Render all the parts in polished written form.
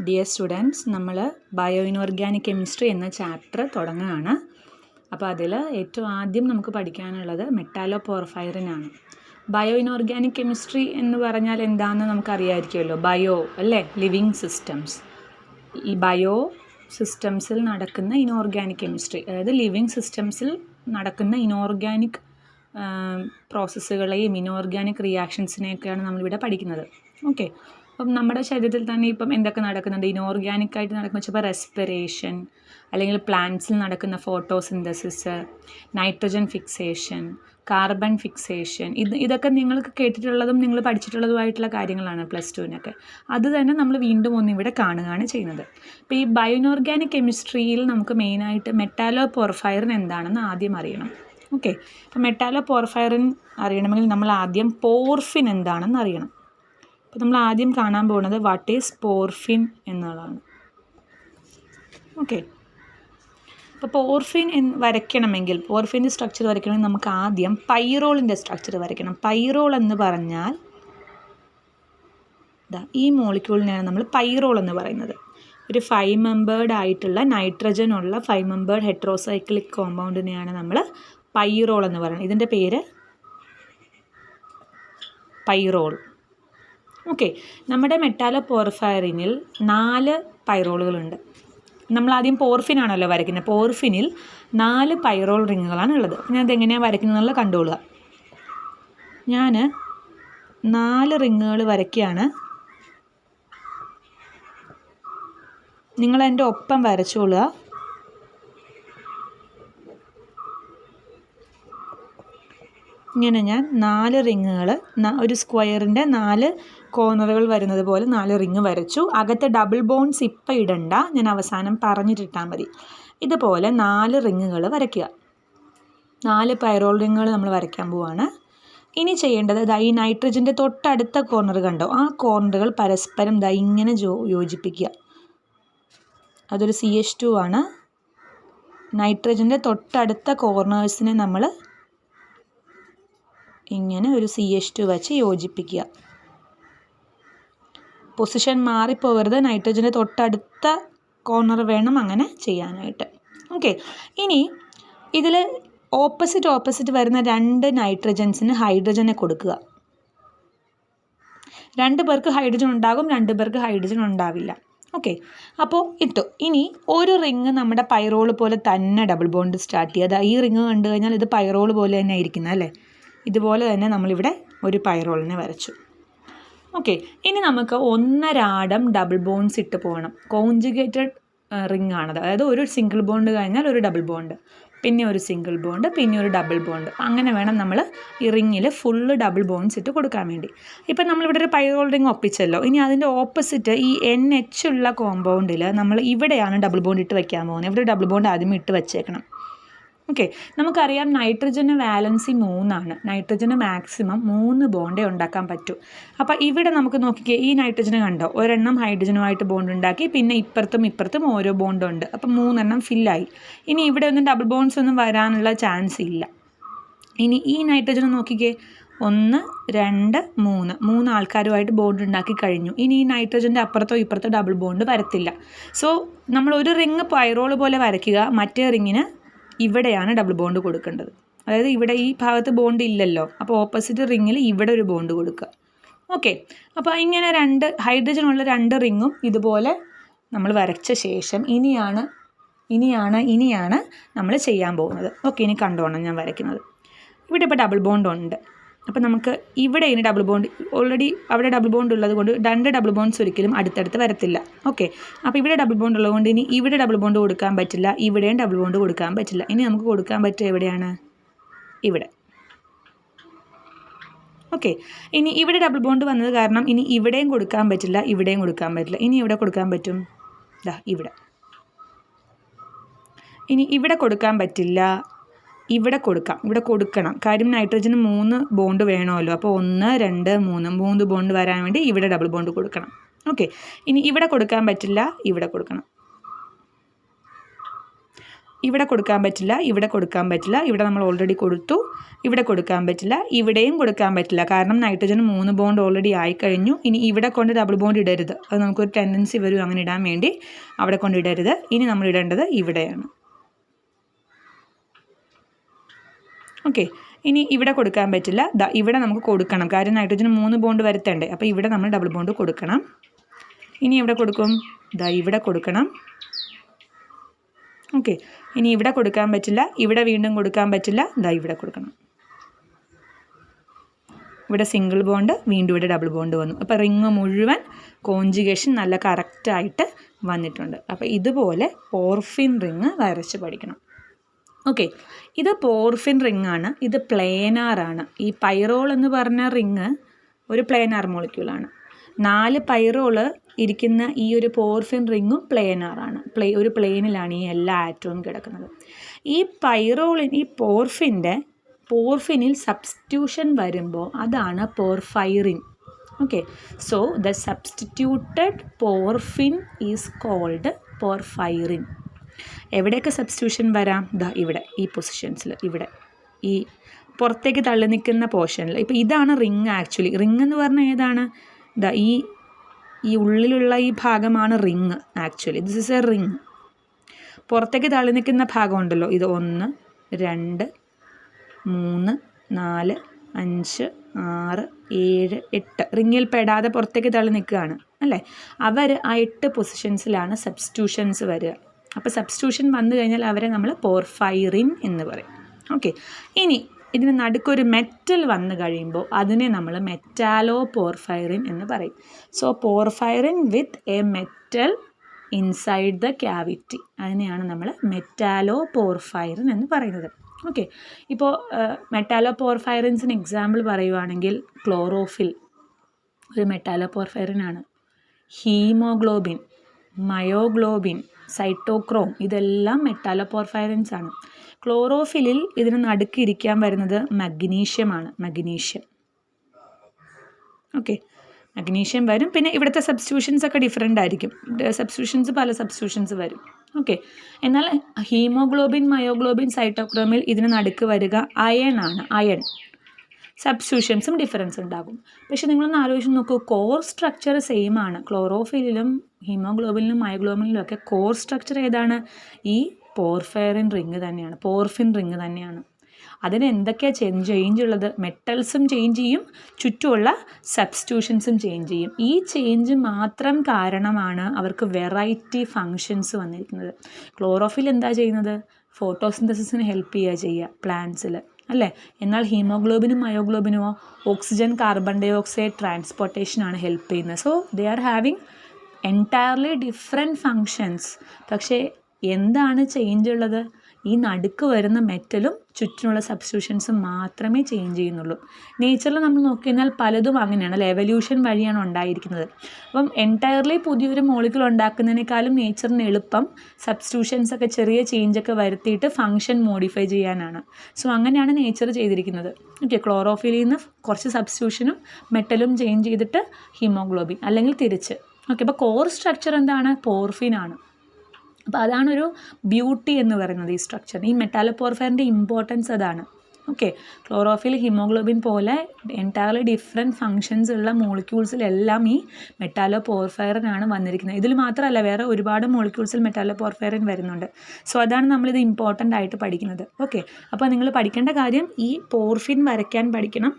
Dear students, നമ്മൾ bio inorganic chemistry എന്ന chapter തുടങ്ങുകയാണ്. അപ്പോൾ അതിൽ ഏറ്റവും ആദ്യം നമുക്ക് പഠിക്കാനുള്ളത് മെറ്റാലോപോർഫൈറിനാണ്. ബയോ ഇനോർഗാനിക് കെമിസ്ട്രി എന്ന് പറഞ്ഞാൽ എന്താണെന്ന് നമുക്കറിയാമായിരിക്കുമല്ലോ. ബയോ അല്ലേ, ലിവിങ് സിസ്റ്റംസ്. ഈ ബയോ സിസ്റ്റംസിൽ നടക്കുന്ന ഇനോർഗാനിക് കെമിസ്ട്രി, അതായത് ലിവിങ് സിസ്റ്റംസിൽ നടക്കുന്ന ഇനോർഗാനിക് പ്രോസസ്സുകളെയും ഇനോർഗാനിക് റിയാക്ഷൻസിനെയൊക്കെയാണ് നമ്മളിവിടെ പഠിക്കുന്നത്. ഓക്കെ, അപ്പം നമ്മുടെ ശരീരത്തിൽ തന്നെ ഇപ്പം എന്തൊക്കെ നടക്കുന്നുണ്ട് ഇനോർഗാനിക്കായിട്ട് നടക്കുന്ന വെച്ചപ്പോൾ റെസ്പിറേഷൻ, അല്ലെങ്കിൽ പ്ലാന്റ്സിൽ നടക്കുന്ന photosynthesis, nitrogen fixation, carbon fixation, ഇതൊക്കെ നിങ്ങൾക്ക് കേട്ടിട്ടുള്ളതും നിങ്ങൾ പഠിച്ചിട്ടുള്ളതുമായിട്ടുള്ള കാര്യങ്ങളാണ് പ്ലസ് ടുവിനൊക്കെ. അത് തന്നെ നമ്മൾ വീണ്ടും ഒന്നിവിടെ കാണുകയാണ് ചെയ്യുന്നത്. ഇപ്പോൾ ഈ ബയോ ഇനോർഗാനിക് കെമിസ്ട്രിയിൽ നമുക്ക് മെയിനായിട്ട് മെറ്റാലോപോർഫൈറിൻ എന്താണെന്ന് ആദ്യം അറിയണം. ഓക്കെ, അപ്പോൾ മെറ്റാലോപോർഫൈറിൻ അറിയണമെങ്കിൽ നമ്മൾ ആദ്യം പോർഫിൻ എന്താണെന്ന് അറിയണം. അപ്പോൾ നമ്മൾ ആദ്യം കാണാൻ പോകുന്നത് വാട്ട് ഈസ് പോർഫിൻ എന്നുള്ളതാണ്. ഓക്കെ, അപ്പോൾ പോർഫിൻ വരയ്ക്കണമെങ്കിൽ, പോർഫിൻ്റെ സ്ട്രക്ചർ വരയ്ക്കണമെങ്കിൽ നമുക്ക് ആദ്യം പൈറോളിൻ്റെ സ്ട്രക്ചർ വരയ്ക്കണം. പൈറോൾ എന്ന് പറഞ്ഞാൽ ഈ മോളിക്യൂളിനെയാണ് നമ്മൾ പൈറോൾ എന്ന് പറയുന്നത്. ഒരു 5 മെമ്പേർഡ് ആയിട്ടുള്ള നൈട്രജൻ ഉള്ള 5 മെമ്പേർഡ് ഹെട്രോസൈക്ലിക് കോമ്പൗണ്ടിനെയാണ് നമ്മൾ പൈറോൾ എന്ന് പറയുന്നത്. ഇതിൻ്റെ പേര് പൈറോൾ. ഓക്കെ, നമ്മുടെ മെറ്റാലോപോർഫൈറിനിൽ 4 പൈറോളുകളുണ്ട്. നമ്മളാദ്യം പോർഫിനാണല്ലോ വരയ്ക്കുന്നത്. പോർഫിനിൽ 4 പൈറോൾ റിങ്ങുകളാണ് ഉള്ളത്. ഞാൻ അതെങ്ങനെയാണ് വരയ്ക്കുന്നതെന്നുള്ള കണ്ടുകൊള്ളുക. ഞാൻ 4 റിങ്ങുകൾ വരയ്ക്കുകയാണ്. നിങ്ങളതിൻ്റെ ഒപ്പം വരച്ചോളുക. ഇങ്ങനെ ഞാൻ 4 റിങ്ങുകൾ, ഒരു സ്ക്വയറിൻ്റെ 4 കോർണറുകൾ വരുന്നത് പോലെ 4 റിങ് വരച്ചു. അകത്ത് ഡബിൾ ബോൺസ് ഇപ്പം ഇടണ്ട, ഞാൻ അവസാനം പറഞ്ഞിട്ടിട്ടാൽ മതി. ഇതുപോലെ 4 റിങ്ങുകൾ വരയ്ക്കുക. 4 പൈറോൾ റിങ്ങുകൾ നമ്മൾ വരയ്ക്കാൻ പോവാണ്. ഇനി ചെയ്യേണ്ടത് ഈ നൈട്രജൻ്റെ തൊട്ടടുത്ത കോർണർ കണ്ടോ, ആ കോർണറുകൾ പരസ്പരം ഇങ്ങനെ യോജിപ്പിക്കുക. അതൊരു CH2 ആണ്. നൈട്രജൻ്റെ തൊട്ടടുത്ത കോർണേഴ്സിനെ നമ്മൾ ഇങ്ങനെ ഒരു CH2 വെച്ച് യോജിപ്പിക്കുക. പൊസിഷൻ മാറിപ്പോകരുത്, നൈട്രജൻ്റെ തൊട്ടടുത്ത കോർണർ വേണം അങ്ങനെ ചെയ്യാനായിട്ട്. ഓക്കെ, ഇനി ഇതിൽ ഓപ്പോസിറ്റ് വരുന്ന 2 നൈട്രജൻസിന് ഹൈഡ്രജനെ കൊടുക്കുക. 2 പേർക്ക് ഹൈഡ്രജൻ ഉണ്ടാകും, 2 പേർക്ക് ഹൈഡ്രജൻ ഉണ്ടാവില്ല. ഓക്കെ, അപ്പോൾ ഇട്ടു. ഇനി ഒരു റിങ് നമ്മുടെ പൈറോൾ പോലെ തന്നെ ഡബിൾ ബോണ്ട് സ്റ്റാർട്ട് ചെയ്യുക. ഈ റിങ് കണ്ടു കഴിഞ്ഞാൽ ഇത് പൈറോൾ പോലെ തന്നെ ഇരിക്കുന്നത് അല്ലേ. ഇതുപോലെ തന്നെ നമ്മളിവിടെ ഒരു പൈറോളിനെ വരച്ചു. ഓക്കെ, ഇനി നമുക്ക് 1.5 ഡബിൾ ബോണ്ട്സ് ഇട്ട് പോകണം. കോൺജുഗേറ്റഡ് റിങ് ആണത്. അതായത് ഒരു സിംഗിൾ ബോണ്ട് കഴിഞ്ഞാൽ ഒരു ഡബിൾ ബോണ്ട്, പിന്നെ ഒരു സിംഗിൾ ബോണ്ട്, പിന്നെ ഒരു ഡബിൾ ബോണ്ട്. അങ്ങനെ വേണം നമ്മൾ ഈ റിങ്ങിൽ ഫുള്ള് ഡബിൾ ബോണ്ട്സ് ഇട്ട് കൊടുക്കാൻ വേണ്ടി. ഇപ്പം നമ്മളിവിടെ ഒരു പൈറോൾ റിങ് ഒപ്പിച്ചല്ലോ. ഇനി അതിൻ്റെ ഓപ്പോസിറ്റ് ഈ NH ഉള്ള കോമ്പൗണ്ടിൽ നമ്മൾ ഇവിടെയാണ് ഡബിൾ ബോണ്ട് ഇട്ട് വയ്ക്കാൻ പോകുന്നത്. ഇവിടെ ഡബിൾ ബോണ്ട് ആദ്യം ഇട്ട് വെച്ചേക്കണം. ഓക്കെ, നമുക്കറിയാം നൈട്രജന് വാലൻസി 3 ആണ്. നൈട്രജന് മാക്സിമം 3 ബോണ്ടേ ഉണ്ടാക്കാൻ പറ്റൂ. അപ്പോൾ ഇവിടെ നമുക്ക് നോക്കിക്കേ, ഈ നൈട്രജന് കണ്ടോ, ഒരെണ്ണം ഹൈഡ്രജനുമായിട്ട് ബോണ്ട് ഉണ്ടാക്കി, പിന്നെ ഇപ്പുറത്തും ഓരോ ബോണ്ടുണ്ട്. അപ്പം 3 എണ്ണം ഫില്ലായി. ഇനി ഇവിടെ ഒന്നും ഡബിൾ ബോണ്ട്സ് ഒന്നും വരാനുള്ള ചാൻസ് ഇല്ല. ഇനി ഈ നൈട്രജന് നോക്കിക്കേ, 1 2 3 ആൾക്കാരുമായിട്ട് ബോണ്ട് ഉണ്ടാക്കി കഴിഞ്ഞു. ഇനി ഈ നൈട്രജൻ്റെ അപ്പുറത്തോ ഡബിൾ ബോണ്ട് വരത്തില്ല. സോ നമ്മൾ ഒരു റിങ് പൈറോൾ പോലെ വരയ്ക്കുക, മറ്റേ റിങ്ങിന് ഇവിടെയാണ് ഡബിൾ ബോണ്ട് കൊടുക്കേണ്ടത്. അതായത് ഇവിടെ ഈ ഭാഗത്ത് ബോണ്ട് ഇല്ലല്ലോ, അപ്പോൾ ഓപ്പോസിറ്റ് റിങ്ങിൽ ഇവിടെ ഒരു ബോണ്ട് കൊടുക്കുക. ഓക്കെ, അപ്പോൾ ഇങ്ങനെ 2 ഹൈഡ്രജനുള്ള 2 റിങ്ങും ഇതുപോലെ നമ്മൾ വരച്ച ശേഷം ഇനിയാണ് നമ്മൾ ചെയ്യാൻ പോകുന്നത്. ഓക്കെ, ഇനി കണ്ടോണം ഞാൻ വരയ്ക്കുന്നത്. ഇവിടെ ഇപ്പോൾ ഡബിൾ ബോണ്ട് ഉണ്ട്. അപ്പോൾ നമുക്ക് ഇവിടെ ഇനി ഡബിൾ ബോണ്ട്, ഓൾറെഡി അവിടെ ഡബിൾ ബോണ്ട് ഉള്ളത് കൊണ്ട് 2 ഡബിൾ ബോണ്ട്സ് ഒരിക്കലും അടുത്തടുത്ത് വരത്തില്ല. ഓക്കെ, അപ്പോൾ ഇവിടെ ഡബിൾ ബോണ്ട് ഉള്ളതുകൊണ്ട് ഇനി ഇവിടെ ഡബിൾ ബോണ്ട് കൊടുക്കാൻ പറ്റില്ല, ഇവിടെയും ഡബിൾ ബോണ്ട് കൊടുക്കാൻ പറ്റില്ല. ഇനി നമുക്ക് കൊടുക്കാൻ പറ്റുക എവിടെയാണ്? ഇവിടെ. ഓക്കെ, ഇനി ഇവിടെ ഡബിൾ ബോണ്ട് വന്നത് കാരണം ഇനി ഇവിടെയും കൊടുക്കാൻ പറ്റില്ല, ഇവിടെയും കൊടുക്കാൻ പറ്റില്ല. ഇനി എവിടെ കൊടുക്കാൻ പറ്റും? ഇവിടെ. ഇനി ഇവിടെ കൊടുക്കാൻ പറ്റില്ല, ഇവിടെ കൊടുക്കണം. കാര്യം നൈട്രജന് 3 ബോണ്ട് വേണമല്ലോ. അപ്പോൾ 1 2 3 ബോണ്ട് വരാൻ വേണ്ടി ഇവിടെ ഡബിൾ ബോണ്ട് കൊടുക്കണം. ഓക്കെ, ഇനി ഇവിടെ കൊടുക്കാൻ പറ്റില്ല, ഇവിടെ കൊടുക്കണം. ഇവിടെ കൊടുക്കാൻ പറ്റില്ല, ഇവിടെ കൊടുക്കാൻ പറ്റില്ല, ഇവിടെ നമ്മൾ ഓൾറെഡി കൊടുത്തു, ഇവിടെ കൊടുക്കാൻ പറ്റില്ല, ഇവിടെയും കൊടുക്കാൻ പറ്റില്ല. കാരണം നൈട്രജന് 3 ബോണ്ട് ഓൾറെഡി ആയിക്കഴിഞ്ഞു. ഇനി ഇവിടെ കൊണ്ട് ഡബിൾ ബോണ്ട് ഇടരുത്, അത് നമുക്കൊരു ടെൻഡൻസി വരും അങ്ങനെ ഇടാൻ വേണ്ടി. അവിടെ കൊണ്ട് ഇടരുത്. ഇനി നമ്മൾ ഇടേണ്ടത് ഇവിടെയാണ്. ഓക്കെ, ഇനി ഇവിടെ കൊടുക്കാൻ പറ്റില്ല, ഇവിടെ നമുക്ക് കൊടുക്കണം, കാര്യം നൈട്രജന് 3 ബോണ്ട് വരുത്തണ്ടേ. അപ്പോൾ ഇവിടെ നമ്മൾ ഡബിൾ ബോണ്ട് കൊടുക്കണം. ഇനി എവിടെ കൊടുക്കും? ഇവിടെ കൊടുക്കണം. ഓക്കെ, ഇനി ഇവിടെ കൊടുക്കാൻ പറ്റില്ല, ഇവിടെ വീണ്ടും കൊടുക്കാൻ പറ്റില്ല, ഇവിടെ കൊടുക്കണം. ഇവിടെ സിംഗിൾ ബോണ്ട്, വീണ്ടും ഇവിടെ ഡബിൾ ബോണ്ട് വന്നു. അപ്പോൾ റിങ് മുഴുവൻ കോഞ്ചുഗേഷൻ നല്ല കറക്റ്റായിട്ട് വന്നിട്ടുണ്ട്. അപ്പോൾ ഇതുപോലെ പോർഫിൻ റിങ് വരച്ച് പഠിക്കണം. ഓക്കെ, ഇത് പോർഫിൻ റിങ്ങാണ്, ഇത് പ്ലേനാറാണ്. ഈ പൈറോൾ എന്ന് പറഞ്ഞ റിങ് ഒരു പ്ലേനാർ മോളിക്യൂളാണ്. 4 പൈറോള് ഇരിക്കുന്ന ഈ ഒരു പോർഫിൻ റിങ്ങും പ്ലേനാറാണ്. ഒരു പ്ലെയിനിലാണ് ഈ എല്ലാ ആറ്റവും കിടക്കുന്നത്. ഈ ഈ പോർഫിനിൽ സബ്സ്റ്റിറ്റ്യൂഷൻ വരുമ്പോൾ അതാണ് porphyrin. Okay, so the substituted porphin is called porphyrin. എവിടെയൊക്കെ സബ്സ്റ്റിറ്റ്യൂഷൻ വരാം? ഇവിടെ ഈ പൊസിഷൻസിൽ, ഇവിടെ ഈ പുറത്തേക്ക് തള്ളി നിൽക്കുന്ന പോർഷനിൽ. ഇപ്പോൾ ഇതാണ് റിങ്. ആക്ച്വലി റിങ് എന്ന് പറഞ്ഞാൽ ഏതാണ്? ഈ ഉള്ളിലുള്ള ഈ ഭാഗമാണ് ring. Actually this is A ring. പുറത്തേക്ക് തള്ളി നിൽക്കുന്ന ഭാഗം ഉണ്ടല്ലോ, ഇത് 1 2 3 4 5 6 7 8 റിങ്ങിൽ പെടാതെ പുറത്തേക്ക് തള്ളി നിൽക്കുകയാണ് അല്ലേ. അവർ ആ 8 പൊസിഷൻസിലാണ് സബ്സ്റ്റിറ്റ്യൂഷൻസ് വരിക. അപ്പോൾ സബ്സ്റ്റിറ്റ്യൂഷൻ വന്നു കഴിഞ്ഞാൽ അവരെ നമ്മൾ പോർഫൈറിൻ എന്ന് പറയും. ഓക്കെ, ഇനി ഇതിന് നടുക്കൊരു മെറ്റൽ വന്നു കഴിയുമ്പോൾ അതിനെ നമ്മൾ മെറ്റാലോ പോർഫൈറിൻ എന്ന് പറയും. So porphyrin with a metal inside the cavity, അതിനെയാണ് നമ്മൾ മെറ്റാലോ പോർഫൈറിൻ എന്ന് പറയുന്നത്. ഓക്കെ, ഇപ്പോൾ മെറ്റാലോ പോർഫൈറിൻസിന് എക്സാമ്പിൾ പറയുവാണെങ്കിൽ ക്ലോറോഫിൽ ഒരു മെറ്റാലോ പോർഫൈറിനാണ്. ഹീമോഗ്ലോബിൻ, മയോഗ്ലോബിൻ, സൈറ്റോക്രോം ഇതെല്ലാം മെറ്റാലോ പോർഫൈറിൻസ് ആണ്. ക്ലോറോഫിലിൽ ഇതിന് നടുക്കിരിക്കാൻ വരുന്നത് മഗ്നീഷ്യമാണ്. മഗ്നീഷ്യം. ഓക്കെ, മഗ്നീഷ്യം വരും. പിന്നെ ഇവിടുത്തെ സബ്സ്റ്റിറ്റ്യൂഷൻസ് ഒക്കെ ഡിഫറെൻ്റ് ആയിരിക്കും. പല സബ്സ്റ്റിറ്റ്യൂഷൻസ് വരും. ഓക്കെ, എന്നാൽ ഹീമോഗ്ലോബിൻ, മയോഗ്ലോബിൻ, സൈറ്റോക്രോമിൽ ഇതിന് നടുക്ക് വരിക അയൺ ആണ്. അയൺ സബ്സ്റ്റിറ്റ്യൂഷൻസും ഡിഫറൻസ് ഉണ്ടാകും. പക്ഷെ നിങ്ങളൊന്ന് ആലോചിച്ച് നോക്കൂ, കോർ സ്ട്രക്ചർ സെയിം ആണ്. ക്ലോറോഫിലിലും ഹീമോഗ്ലോബിനിലും മയോഗ്ലോബിനിലും ഒക്കെ കോർ സ്ട്രക്ചർ ഏതാണ്? ഈ പോർഫൈറിൻ റിങ് തന്നെയാണ്, പോർഫിൻ റിങ് തന്നെയാണ്. അതിന് എന്തൊക്കെയാണ് ചേഞ്ച് ഉള്ളത്? മെറ്റൽസും ചേഞ്ച് ചെയ്യും, ചുറ്റുമുള്ള സബ്സ്റ്റിറ്റ്യൂഷൻസും ചേഞ്ച് ചെയ്യും. ഈ ചേഞ്ച് മാത്രം കാരണമാണ് അവർക്ക് വെറൈറ്റി ഫങ്ഷൻസ് വന്നിരിക്കുന്നത്. ക്ലോറോഫിൽ എന്താ ചെയ്യുന്നത്? ഫോട്ടോസിന്തസിസിന് ഹെൽപ്പ് ചെയ്യുക പ്ലാന്റ്സിൽ അല്ലേ. എന്നാൽ ഹീമോഗ്ലോബിനും മയോഗ്ലോബിനുമോ ഓക്സിജൻ, കാർബൺ ഡൈ ഓക്സൈഡ് ട്രാൻസ്പോർട്ടേഷനാണ് ഹെൽപ്പ് ചെയ്യുന്നത്. So they are having entirely different functions. പക്ഷേ എന്താണ് ചേഞ്ച് ഉള്ളത്? ഈ നടുക്ക് വരുന്ന മെറ്റലും ചുറ്റിനുള്ള സബ്സ്റ്റിറ്റ്യൂഷൻസും മാത്രമേ ചേഞ്ച് ചെയ്യുന്നുള്ളൂ. നേച്ചറിൽ നമ്മൾ നോക്കിക്കഴിഞ്ഞാൽ പലതും അങ്ങനെയാണ് അല്ലേ, എവല്യൂഷൻ വഴിയാണ് ഉണ്ടായിരിക്കുന്നത്. അപ്പം എൻറ്റയർലി പുതിയൊരു മോളിക്യൂൾ ഉണ്ടാക്കുന്നതിനേക്കാളും നേച്ചറിന് എളുപ്പം സബ്സ്റ്റിറ്റ്യൂഷൻസ് ഒക്കെ ചെറിയ ചേഞ്ചൊക്കെ വരുത്തിയിട്ട് ഫങ്ഷൻ മോഡിഫൈ ചെയ്യാനാണ്. സോ അങ്ങനെയാണ് നേച്ചർ ചെയ്തിരിക്കുന്നത്. ഓക്കെ, ക്ലോറോഫിലിൽ നിന്ന് കുറച്ച് സബ്സ്റ്റിറ്റ്യൂഷനും മെറ്റലും ചേഞ്ച് ചെയ്തിട്ട് ഹീമോഗ്ലോബിൻ, അല്ലെങ്കിൽ തിരിച്ച്. ഓക്കെ, അപ്പോൾ കോർ സ്ട്രക്ചർ എന്താണ്? പോർഫിനാണ്. അപ്പോൾ അതാണൊരു ബ്യൂട്ടി എന്ന് പറയുന്നത് ഈ സ്ട്രക്ചർ. ഈ മെറ്റാലോ പോർഫൈറിൻ്റെ ഇമ്പോർട്ടൻസ് അതാണ്. ഓക്കെ, ക്ലോറോഫിൽ, ഹീമോഗ്ലോബിൻ പോലെ എൻറ്റയർലി ഡിഫറെൻറ്റ് ഫങ്ഷൻസ് ഉള്ള മോളിക്യൂൾസിലെല്ലാം ഈ മെറ്റാലോ പോർഫൈറിനാണ് വന്നിരിക്കുന്നത്. ഇതിൽ മാത്രമല്ല, വേറെ ഒരുപാട് മോളിക്യൂൾസിൽ മെറ്റാലോ പോർഫൈറിൻ വരുന്നുണ്ട്. സോ അതാണ് നമ്മളിത് ഇമ്പോർട്ടൻ്റ് ആയിട്ട് പഠിക്കുന്നത്. ഓക്കെ, അപ്പോൾ നിങ്ങൾ പഠിക്കേണ്ട കാര്യം ഈ പോർഫിൻ വരയ്ക്കാൻ പഠിക്കണം.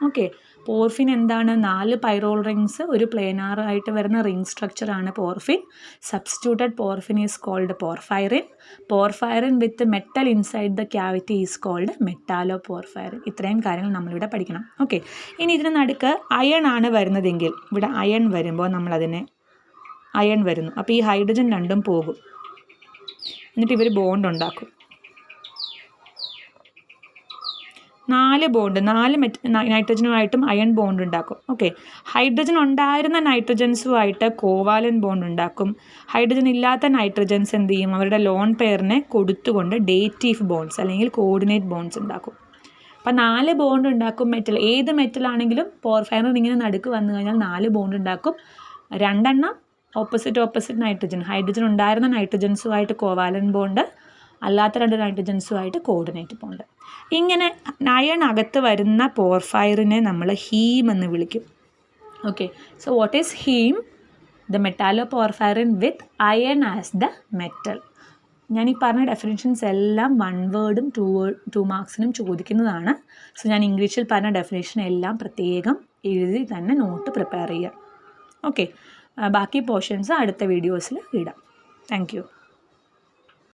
ഓക്കെ, പോർഫിൻ എന്താണ്? 4 പൈറോൾ റിങ്സ്, ഒരു പ്ലേനാർ ആയിട്ട് വരുന്ന റിംഗ് സ്ട്രക്ചറാണ് porphin. Substituted porphin is called porphyrin. Porphyrin with metal inside the cavity is called metallo porphyrin. ഇത്രയും കാര്യങ്ങൾ നമ്മളിവിടെ പഠിക്കണം. ഓക്കെ, ഇനി ഇതിന് നടുക്ക് അയൺ ആണ് വരുന്നതെങ്കിൽ, ഇവിടെ അയൺ വരുമ്പോൾ നമ്മളതിനെ അയൺ വരുന്നു. അപ്പോൾ ഈ ഹൈഡ്രജൻ രണ്ടും പോകും, എന്നിട്ട് ഇവർ ബോണ്ട് ഉണ്ടാക്കും. 4 ബോണ്ട്, 4 നൈട്രജനുമായിട്ടും അയൺ ബോണ്ട് ഉണ്ടാക്കും. ഓക്കെ, ഹൈഡ്രജൻ ഉണ്ടായിരുന്ന നൈട്രജൻസുമായിട്ട് കോവാലൻ ബോണ്ട് ഉണ്ടാക്കും. ഹൈഡ്രജൻ ഇല്ലാത്ത നൈട്രജൻസ് എന്ത് ചെയ്യും? അവരുടെ ലോൺ പെയറിനെ കൊടുത്തുകൊണ്ട് ഡേറ്റീവ് ബോണ്ട്സ് അല്ലെങ്കിൽ കോർഡിനേറ്റ് ബോണ്ട്സ് ഉണ്ടാക്കും. അപ്പോൾ 4 ബോണ്ട് ഉണ്ടാക്കും മെറ്റൽ. ഏത് മെറ്റലാണെങ്കിലും പോർഫൈറിൻ ഇങ്ങനെ നടുക്ക് വന്നു കഴിഞ്ഞാൽ 4 ബോണ്ട് ഉണ്ടാക്കും. 2 ഓപ്പോസിറ്റ് നൈട്രജൻ, ഹൈഡ്രജൻ ഉണ്ടായിരുന്ന നൈട്രജൻസുമായിട്ട് കോവാലൻ ബോണ്ട്, അല്ലാത്ത 2 നൈട്രജൻസുമായിട്ട് കോർഡിനേറ്റ് ബോണ്ട്. ഇങ്ങനെ അയൺ അകത്ത് വരുന്ന പോർഫയറിനെ നമ്മൾ ഹീം എന്ന് വിളിക്കും. Okay, so what is haem? The metalloporphyrin with iron as the metal. ഞാൻ ഈ പറഞ്ഞ ഡെഫിനിഷൻസ് എല്ലാം 1 വേർഡും 2 മാർക്സിനും ചോദിക്കുന്നതാണ്. സോ ഞാൻ ഇംഗ്ലീഷിൽ പറഞ്ഞ ഡെഫിനേഷൻ എല്ലാം പ്രത്യേകം എഴുതി തന്നെ നോട്ട് പ്രിപ്പയർ ചെയ്യുക. ഓക്കെ, ബാക്കി പോർഷൻസ് അടുത്ത വീഡിയോസിൽ ഇടാം. Thank you.